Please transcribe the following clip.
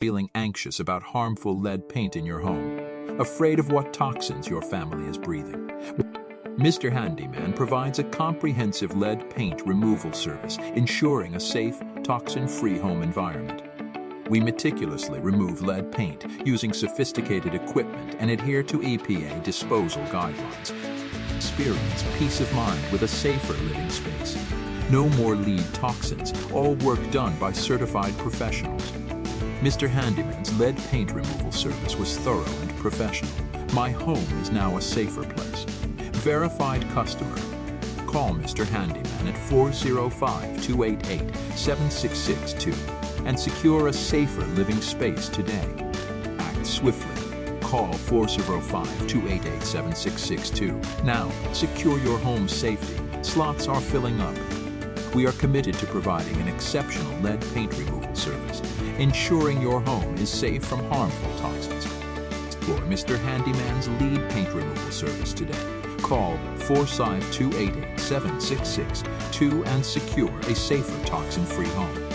Feeling anxious about harmful lead paint in your home? Afraid of what toxins your family is breathing? Mr. Handyman provides a comprehensive lead paint removal service, ensuring a safe, toxin-free home environment. We meticulously remove lead paint using sophisticated equipment and adhere to EPA disposal guidelines. Experience peace of mind with a safer living space. No more lead toxins, all work done by certified professionals. Mr. Handyman's lead paint removal service was thorough and professional. My home is now a safer place. Verified customer. Call Mr. Handyman at 405-288-7662 and secure a safer living space today. Act swiftly. Call 405-288-7662. Now, secure your home's safety. Slots are filling up. We are committed to providing an exceptional lead paint removal service, ensuring your home is safe from harmful toxins. Explore Mr. Handyman's lead paint removal service today. Call 452-887-662 and secure a safer toxin-free home.